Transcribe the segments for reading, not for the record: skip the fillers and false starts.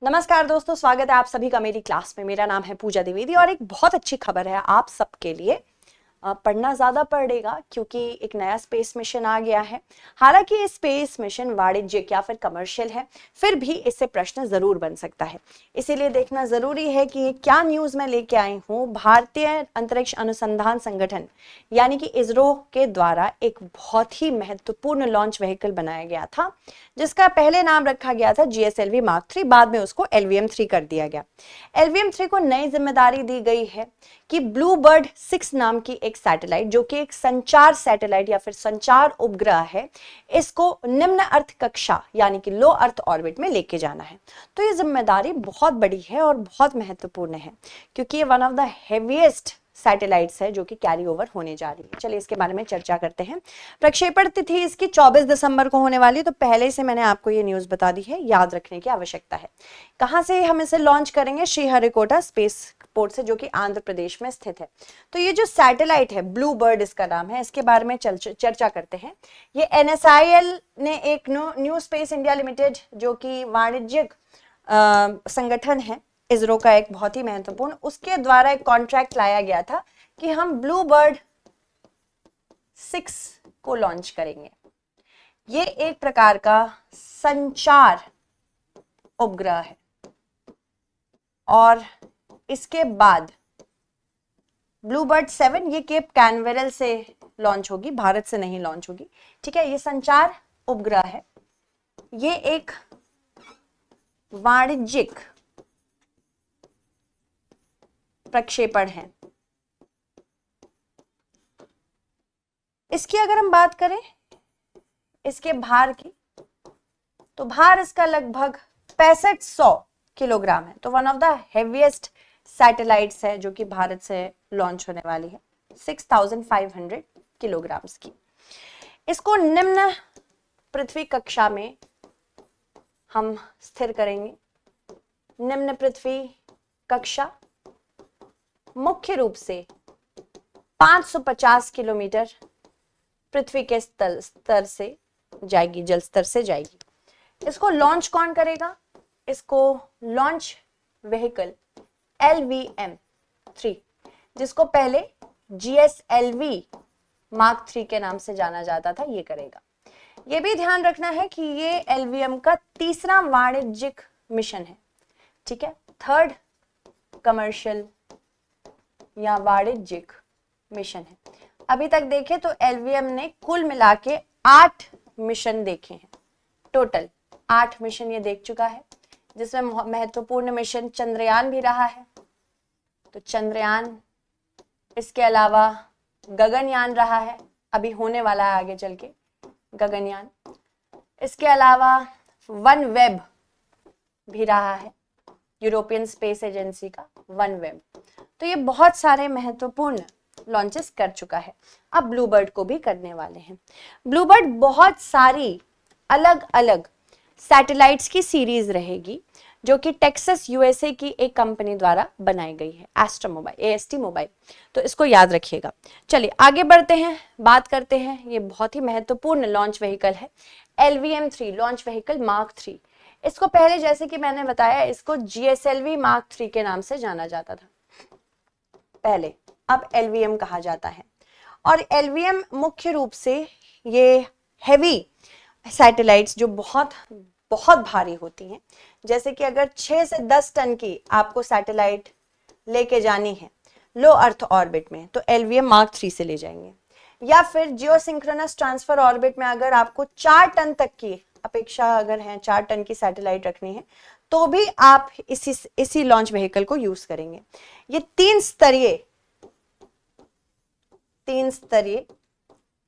नमस्कार दोस्तों, स्वागत है आप सभी का मेरी क्लास में। मेरा नाम है पूजा द्विवेदी और एक बहुत अच्छी खबर है आप सबके लिए। पढ़ना ज़्यादा पड़ेगा क्योंकि एक नया स्पेस मिशन आ गया है। हालांकि ये स्पेस मिशन वाणिज्यिक या फिर कमर्शियल है, फिर भी इससे प्रश्न ज़रूर बन सकता है। इसीलिए देखना ज़रूरी है कि ये क्या न्यूज़ मैं लेके आई हूँ। भारतीय अंतरिक्ष अनुसंधान संगठन यानी कि इसरो के द्वारा एक बहुत ही महत्वपूर्ण लॉन्च व्हीकल बनाया गया था, जिसका पहले नाम रखा गया था GSLV Mark 3, बाद में उसको LVM-3 कर दिया गया। LVM-3 को नई जिम्मेदारी दी गई है कि ब्लू बर्ड 6 नाम की एक सैटेलाइट, जो कि एक संचार सैटेलाइट या फिर संचार उपग्रह है, इसको निम्न अर्थ कक्षा यानी कि लो अर्थ ऑर्बिट में लेके जाना है। तो ये जिम्मेदारी बहुत बड़ी है और बहुत महत्वपूर्ण है क्योंकि ये one of the heaviest satellites है जो कि कैरी ओवर होने जा रही है। चलिए इसके बारे में चर्चा करते हैं। प्रक्षेपण तिथि इसकी 24 दिसंबर को होने वाली है, तो पहले से मैंने आपको ये न्यूज़ बता दी है, याद रखने की आवश्यकता है। कहाँ से हम इसे लॉन्च करेंगे? श्रीहरिकोटा स्पेस पोर्ट से, जो कि आंध्र प्रदेश में स्थित है। तो ये जो सैटेलाइट है, ब्लू बर्ड इसका नाम है, इसके बारे में चर्चा करते हैं। ये NSIL ने एक न्यू स्पेस इंडिया लिमिटेड, जो कि वाणिज्यिक संगठन है इसरो का एक बहुत ही महत्वपूर्ण, उसके द्वारा एक कॉन्ट्रैक्ट लाया गया था कि हम ब्लू बर्ड 6 को लॉन्च करेंगे। ये एक प्रकार का संचार उपग्रह है और इसके बाद ब्लू बर्ड 7 ये केप कैनवेरल से लॉन्च होगी, भारत से नहीं लॉन्च होगी। ठीक है, ये संचार उपग्रह है। ये एक वाणिज्यिक प्रक्षेपण है। इसकी अगर हम बात करें इसके भार की, तो भार इसका लगभग 6500 किलोग्राम है। तो one of the heaviest satellites है जो कि भारत से लॉन्च होने वाली है, 6500 किलोग्राम्स की। इसको निम्न पृथ्वी कक्षा में हम स्थिर करेंगे। निम्न पृथ्वी कक्षा मुख्य रूप से 550 किलोमीटर पृथ्वी के स्तर से जाएगी, जल स्तर से जाएगी। इसको लॉन्च कौन करेगा? इसको लॉन्च व्हीकल LVM-3, जिसको पहले GSLV Mark 3 के नाम से जाना जाता था, ये करेगा। ये भी ध्यान रखना है कि ये LVM का तीसरा वाणिज्यिक मिशन है। ठीक है, थर्ड कमर्शियल या वाणिज्यिक मिशन है। अभी तक देखें तो LVM ने कुल मिला के 8 मिशन देखे हैं। टोटल 8 मिशन ये देख चुका है, जिसमें महत्वपूर्ण मिशन चंद्रयान भी रहा है। तो चंद्रयान, इसके अलावा गगनयान रहा है, अभी होने वाला है आगे चल के गगनयान। इसके अलावा वन वेब भी रहा है, यूरोपियन स्पेस एजेंसी का वन वेब। तो ये बहुत सारे महत्वपूर्ण लॉन्चेस कर चुका है, अब ब्लू बर्ड को भी करने वाले हैं। ब्लू बर्ड बहुत सारी अलग अलग सैटेलाइट्स की सीरीज रहेगी, जो कि टेक्सास USA की एक कंपनी द्वारा बनाई गई है, AST मोबाइल। तो इसको याद रखिएगा। चलिए आगे बढ़ते हैं, बात करते हैं। ये बहुत ही महत्वपूर्ण लॉन्च व्हीकल है LVM-3 लॉन्च व्हीकल Mark 3। इसको पहले, जैसे कि मैंने बताया, इसको GSLV Mark 3 के नाम से जाना जाता था पहले, अब LVM कहा जाता है। और LVM मुख्य रूप से ये हेवी सैटेलाइट्स जो बहुत बहुत भारी होती हैं, जैसे कि अगर 6 से 10 टन की आपको सैटेलाइट लेके जानी है लो अर्थ ऑर्बिट में, तो LVM Mark 3 से ले जाएंगे। या फिर जियोसिंक्रोनस ट्रांसफर ऑर्बिट में अगर आपको 4 टन तक की अपेक्षा अगर है, 4 टन की सैटेलाइट रखनी है, तो भी आप इसी लॉन्च व्हीकल को यूज करेंगे। ये तीन स्तरीय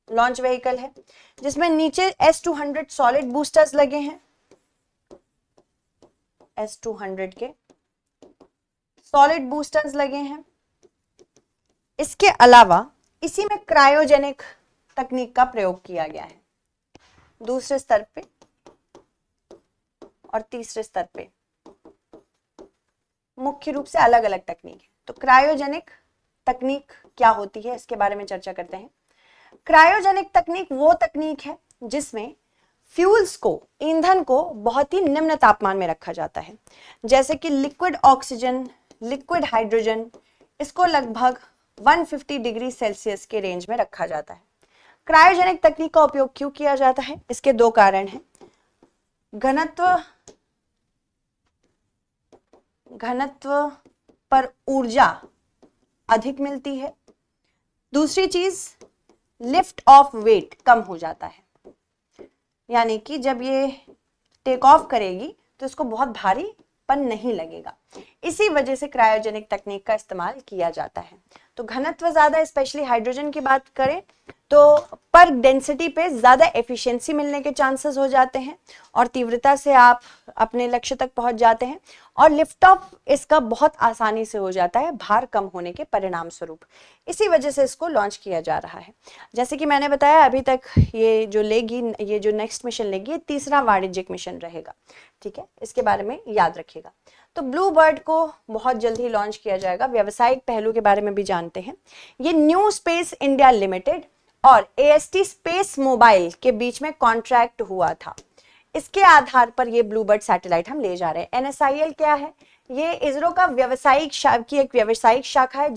लॉन्च व्हीकल है, जिसमें नीचे S200 सॉलिड बूस्टर्स लगे हैं। S200 के सॉलिड बूस्टर्स लगे हैं। इसके अलावा इसी में क्रायोजेनिक तकनीक का प्रयोग किया गया है। दूसरे स्तर पे और तीसरे स्तर पे मुख्य रूप से अलग अलग तकनीक है। तो क्रायोजेनिक तकनीक क्या होती है, इसके बारे में चर्चा करते हैं। क्रायोजेनिक तकनीक वो तकनीक है जिसमें फ्यूल्स को, ईंधन को बहुत ही निम्न तापमान में रखा जाता है, जैसे कि लिक्विड ऑक्सीजन, लिक्विड हाइड्रोजन, इसको लगभग 150 डिग्री सेल्सियस के रेंज में रखा जाता है। क्रायोजेनिक तकनीक का उपयोग क्यों किया जाता है? इसके दो कारण हैं। घनत्व पर ऊर्जा अधिक मिलती है। दूसरी चीज, लिफ्ट ऑफ वेट कम हो जाता है, यानी कि जब ये टेक ऑफ करेगी तो इसको बहुत भारीपन नहीं लगेगा। इसी वजह से क्रायोजेनिक तकनीक का इस्तेमाल किया जाता है। तो घनत्व ज्यादा, स्पेशली हाइड्रोजन की बात करें तो पर डेंसिटी पे ज्यादा एफिशिएंसी मिलने के चांसेस हो जाते हैं और तीव्रता से आप अपने लक्ष्य तक पहुंच जाते हैं, और लिफ्ट ऑफ इसका बहुत आसानी से हो जाता है भार कम होने के परिणाम स्वरूप। इसी वजह से इसको लॉन्च किया जा रहा है। जैसे कि मैंने बताया, अभी तक ये जो नेक्स्ट मिशन लेगी, ये तीसरा वाणिज्यिक मिशन रहेगा। ठीक है, इसके बारे में याद रखिएगा। तो ब्लू बर्ड को बहुत जल्द ही लॉन्च किया जाएगा। व्यावसायिक पहलू के बारे में भी जानते हैं। ये न्यू स्पेस इंडिया लिमिटेड और AST स्पेस मोबाइल के बीच में कॉन्ट्रैक्ट हुआ था। इसके आधार पर ये ब्लूबर्ड सैटेलाइट हम ले जा रहे हैं। NSIL क्या है? ये इसरो का एक व्यावसायिक शाखा है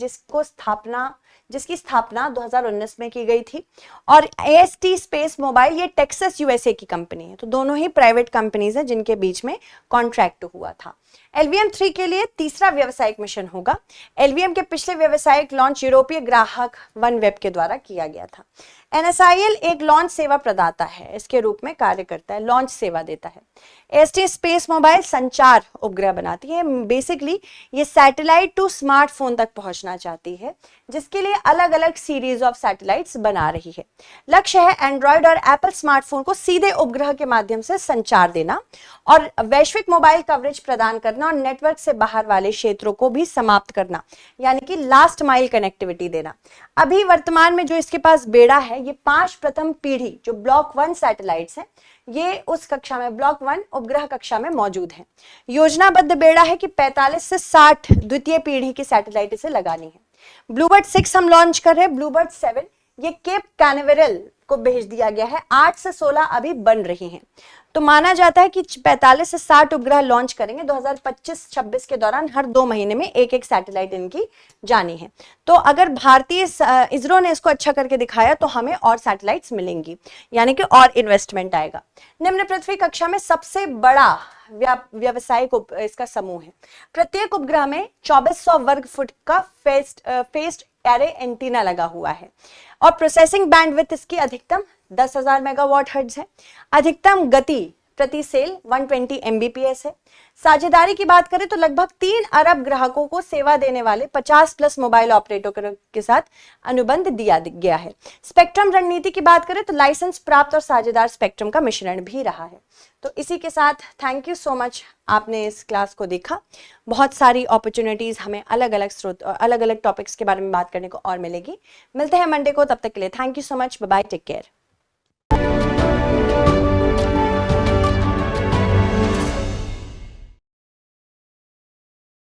जिसकी स्थापना 2019 में की गई थी। और AST स्पेस मोबाइल ये टेक्सास USA की कंपनी है। तो दोनों ही प्राइवेट कंपनीज हैं जिनके बीच में कॉन्ट्रैक्ट हुआ था। LVM-3 के लिए तीसरा व्यावसायिक मिशन होगा। LVM के पिछले व्यावसायिक लॉन्च यूरोपीय ग्राहक OneWeb के द्वारा किया गया था। NSIL एक लॉन्च सेवा प्रदाता है, इसके रूप में कार्य करता है, लॉन्च सेवा देता है। AST स्पेस मोबाइल संचार उपग्रह बनाती है। बेसिकली ये सैटेलाइट टू स्मार्टफोन तक पहुंचना चाहती है, जिसके लिए अलग अलग सीरीज ऑफ सैटेलाइट्स बना रही है। लक्ष्य है एंड्रॉयड और एप्पल स्मार्टफोन को सीधे उपग्रह के माध्यम से संचार देना और वैश्विक मोबाइल कवरेज प्रदान करना और नेटवर्क से बाहर वाले क्षेत्रों को भी समाप्त करना, यानी कि लास्ट माइल कनेक्टिविटी देना। अभी वर्तमान में जो इसके पास बेड़ा है, ये 5 प्रथम पीढ़ी जो ब्लॉक 1 सैटेलाइट्स हैं, ये उस कक्षा में ब्लॉक 1 उपग्रह कक्षा में मौजूद है। योजनाबद्ध बेड़ा है कि 45 से 60 द्वितीय पीढ़ी की सैटेलाइट इसे लगानी है। ब्लूबर्ड 6 हम लॉन्च कर रहे हैं। ब्लूबर्ड 7 ये केप कैनावेरल को भेज दिया गया है। 8 से 16 अभी बन रही हैं। तो माना जाता है कि 45 से 60 उपग्रह लॉन्च करेंगे 2025-26 के दौरान। हर 2 महीने में एक एक सैटेलाइट इनकी जानी है। तो अगर भारतीय इसरो ने इसको अच्छा करके दिखाया तो हमें और सैटेलाइट्स मिलेंगी, यानी कि और इन्वेस्टमेंट आएगा। निम्न पृथ्वी कक्षा में सबसे बड़ा व्यावसायिक इसका समूह है। प्रत्येक उपग्रह में 2400 वर्ग फुट का फेस्ड एरे एंटीना लगा हुआ है और प्रोसेसिंग बैंडविड्थ इसकी अधिकतम 10,000 मेगावाट हर्ट्ज है। अधिकतम गति प्रति सेल 120 Mbps है। साझेदारी की बात करें तो लगभग 3 अरब ग्राहकों को सेवा देने वाले 50+ मोबाइल ऑपरेटरों के साथ अनुबंध दिया गया है। स्पेक्ट्रम रणनीति की बात करें तो लाइसेंस प्राप्त और साझेदार स्पेक्ट्रम का मिश्रण भी रहा है। तो इसी के साथ थैंक यू सो मच, आपने इस क्लास को देखा। बहुत सारी अपॉर्चुनिटीज हमें अलग अलग टॉपिक्स के बारे में बात करने को और मिलेगी। मिलते हैं मंडे को, तब तक के लिए thank you so much, bye bye, take care.